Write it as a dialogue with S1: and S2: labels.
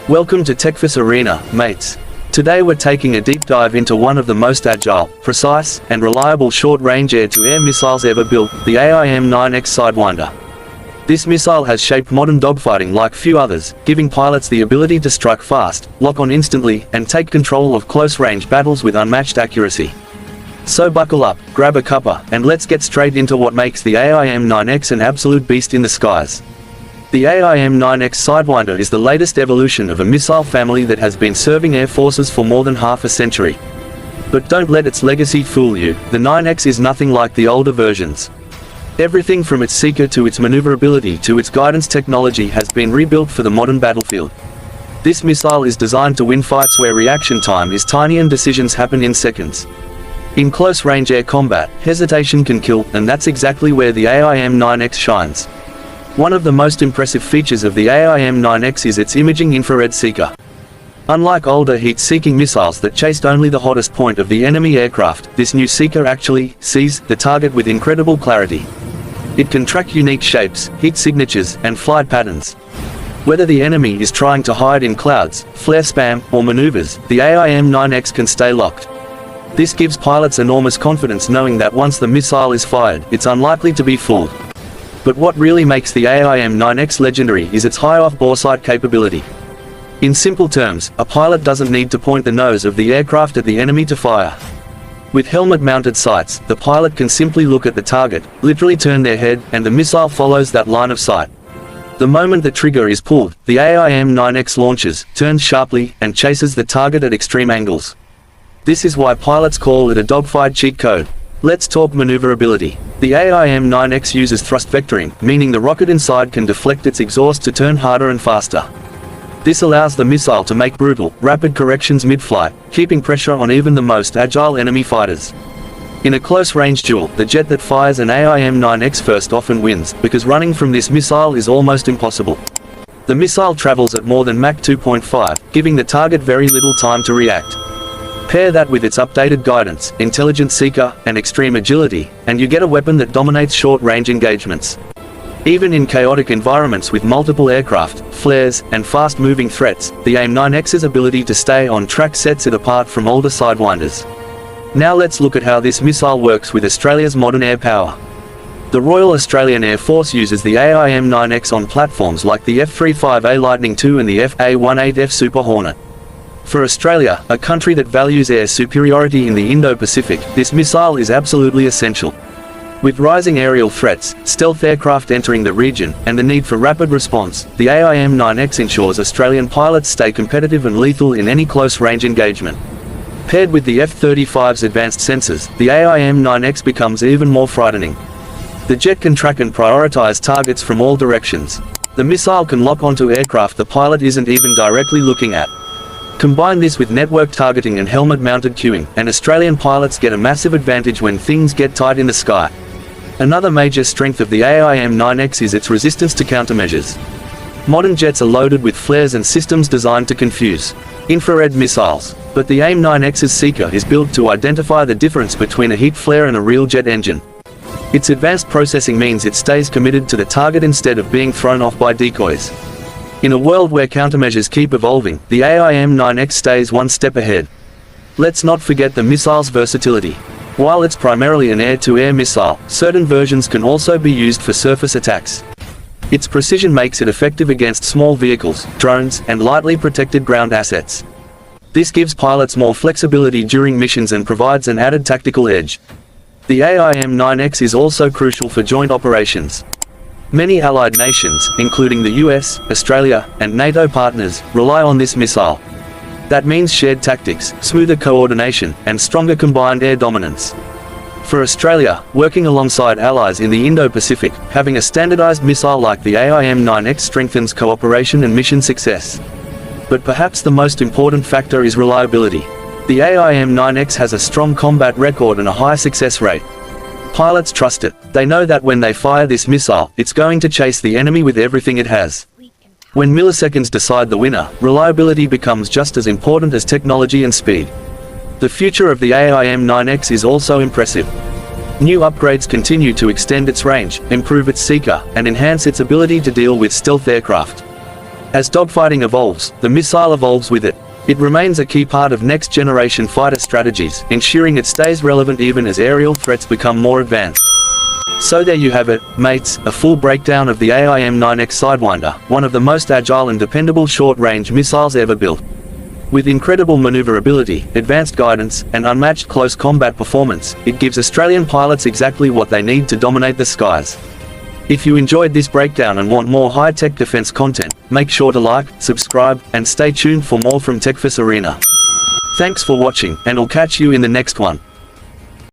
S1: Welcome to Techfus Arena, mates. Today we're taking a deep dive into one of the most agile, precise, and reliable short-range air-to-air missiles ever built, the AIM-9X Sidewinder. This missile has shaped modern dogfighting like few others, giving pilots the ability to strike fast, lock on instantly, and take control of close-range battles with unmatched accuracy. So buckle up, grab a cuppa, and let's get straight into what makes the AIM-9X an absolute beast in the skies. The AIM-9X Sidewinder is the latest evolution of a missile family that has been serving air forces for more than half a century. But don't let its legacy fool you, the 9X is nothing like the older versions. Everything from its seeker to its maneuverability to its guidance technology has been rebuilt for the modern battlefield. This missile is designed to win fights where reaction time is tiny and decisions happen in seconds. In close-range air combat, hesitation can kill, and that's exactly where the AIM-9X shines. One of the most impressive features of the AIM-9X is its imaging infrared seeker. Unlike older heat-seeking missiles that chased only the hottest point of the enemy aircraft, this new seeker actually sees the target with incredible clarity. It can track unique shapes, heat signatures, and flight patterns. Whether the enemy is trying to hide in clouds, flare spam, or maneuvers, the AIM-9X can stay locked. This gives pilots enormous confidence knowing that once the missile is fired, it's unlikely to be fooled. But what really makes the AIM-9X legendary is its high off-bore sight capability. In simple terms, a pilot doesn't need to point the nose of the aircraft at the enemy to fire. With helmet-mounted sights, the pilot can simply look at the target, literally turn their head, and the missile follows that line of sight. The moment the trigger is pulled, the AIM-9X launches, turns sharply, and chases the target at extreme angles. This is why pilots call it a dogfight cheat code. Let's talk maneuverability. The AIM-9X uses thrust vectoring, meaning the rocket inside can deflect its exhaust to turn harder and faster. This allows the missile to make brutal, rapid corrections mid-flight, keeping pressure on even the most agile enemy fighters. In a close-range duel, the jet that fires an AIM-9X first often wins, because running from this missile is almost impossible. The missile travels at more than Mach 2.5, giving the target very little time to react. Pair that with its updated guidance, intelligent seeker, and extreme agility, and you get a weapon that dominates short-range engagements. Even in chaotic environments with multiple aircraft, flares, and fast-moving threats, the AIM-9X's ability to stay on track sets it apart from older Sidewinders. Now let's look at how this missile works with Australia's modern air power. The Royal Australian Air Force uses the AIM-9X on platforms like the F-35A Lightning II and the F/A-18F Super Hornet. For Australia, a country that values air superiority in the Indo-Pacific, this missile is absolutely essential. With rising aerial threats, stealth aircraft entering the region, and the need for rapid response, the AIM-9X ensures Australian pilots stay competitive and lethal in any close-range engagement. Paired with the F-35's advanced sensors, the AIM-9X becomes even more frightening. The jet can track and prioritize targets from all directions. The missile can lock onto aircraft the pilot isn't even directly looking at. Combine this with network targeting and helmet-mounted cueing, and Australian pilots get a massive advantage when things get tight in the sky. Another major strength of the AIM-9X is its resistance to countermeasures. Modern jets are loaded with flares and systems designed to confuse infrared missiles, but the AIM-9X's seeker is built to identify the difference between a heat flare and a real jet engine. Its advanced processing means it stays committed to the target instead of being thrown off by decoys. In a world where countermeasures keep evolving, the AIM-9X stays one step ahead. Let's not forget the missile's versatility. While it's primarily an air-to-air missile, certain versions can also be used for surface attacks. Its precision makes it effective against small vehicles, drones, and lightly protected ground assets. This gives pilots more flexibility during missions and provides an added tactical edge. The AIM-9X is also crucial for joint operations. Many allied nations, including the US, Australia, and NATO partners, rely on this missile. That means shared tactics, smoother coordination, and stronger combined air dominance. For Australia, working alongside allies in the Indo-Pacific, having a standardized missile like the AIM-9X strengthens cooperation and mission success. But perhaps the most important factor is reliability. The AIM-9X has a strong combat record and a high success rate. Pilots trust it. They know that when they fire this missile, it's going to chase the enemy with everything it has. When milliseconds decide the winner, reliability becomes just as important as technology and speed. The future of the AIM-9X is also impressive. New upgrades continue to extend its range, improve its seeker, and enhance its ability to deal with stealth aircraft. As dogfighting evolves, the missile evolves with it. It remains a key part of next-generation fighter strategies, ensuring it stays relevant even as aerial threats become more advanced. So there you have it, mates, a full breakdown of the AIM-9X Sidewinder, one of the most agile and dependable short-range missiles ever built. With incredible maneuverability, advanced guidance, and unmatched close combat performance, it gives Australian pilots exactly what they need to dominate the skies. If you enjoyed this breakdown and want more high-tech defense content, make sure to like, subscribe, and stay tuned for more from Techfus Arena. Thanks for watching, and I'll catch you in the next one.